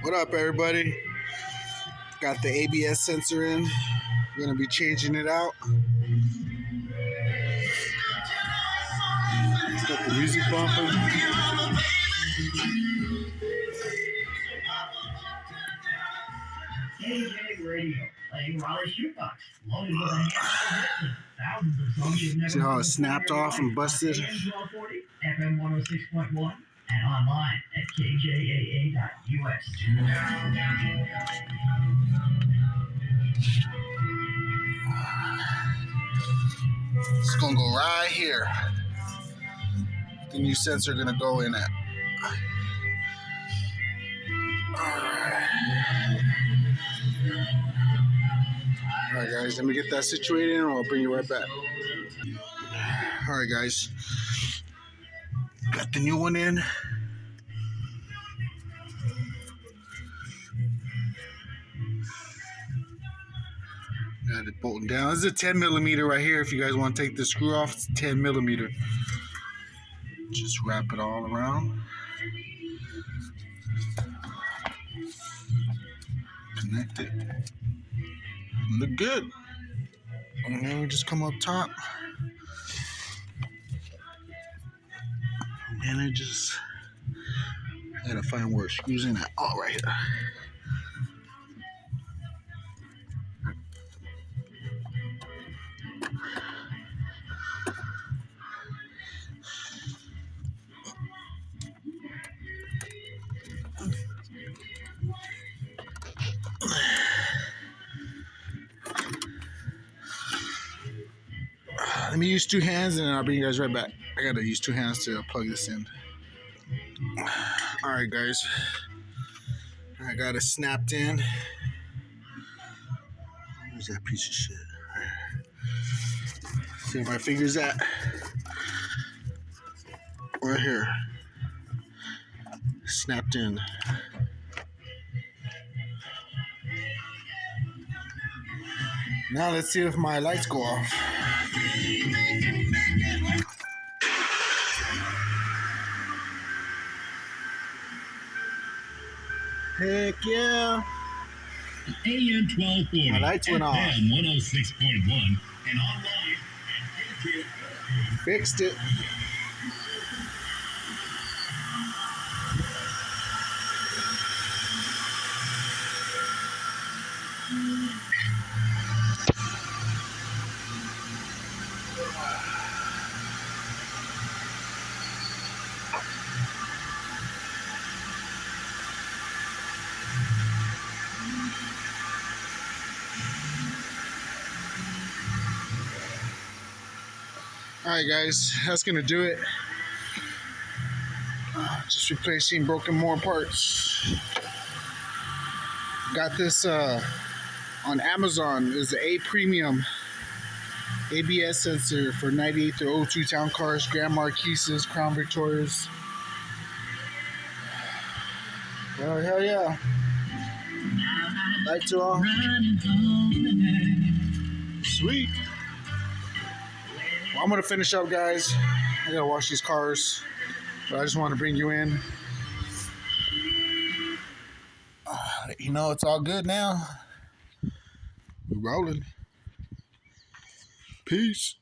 What up, everybody? Got the ABS sensor in. We're gonna be changing it out. It's got the music bumping. KJ Radio, playing Raleigh Shootbox, loaded with a handful of hits and thousands of songs you've never See how heard it snapped off and busted? AM 1240, FM 106.1, and online at kjaa.us. It's gonna go right here. The new sensor gonna go in it. Alright guys, let me get that situated and I'll bring you right back. Alright guys, got the new one in. Got it bolting down. This is a 10 millimeter right here. If you guys want to take the screw off, it's 10 millimeter. Just wrap it all around. Connect it. Look good. And then we just come up top. And I gotta find where it's screws at. Oh, right here. Let me use two hands and then I'll bring you guys right back. I gotta use two hands to plug this in. Alright guys, I got it snapped in. Where's that piece of shit? See where my finger's at? Right here. Snapped in. Now let's see if my lights go off. Heck yeah. AM 1240. My lights went off. FM 106.1 and online at Fixed it. Alright guys, that's gonna do it. Just replacing broken more parts. Got this on Amazon. It's the A Premium ABS sensor for 98 through 02 town cars, Grand Marquises, Crown Victorias. Oh hell yeah. Lights are off. Sweet. Well, I'm gonna finish up, guys. I gotta wash these cars, but I just want to bring you in. You know, it's all good now. We're rolling. Peace.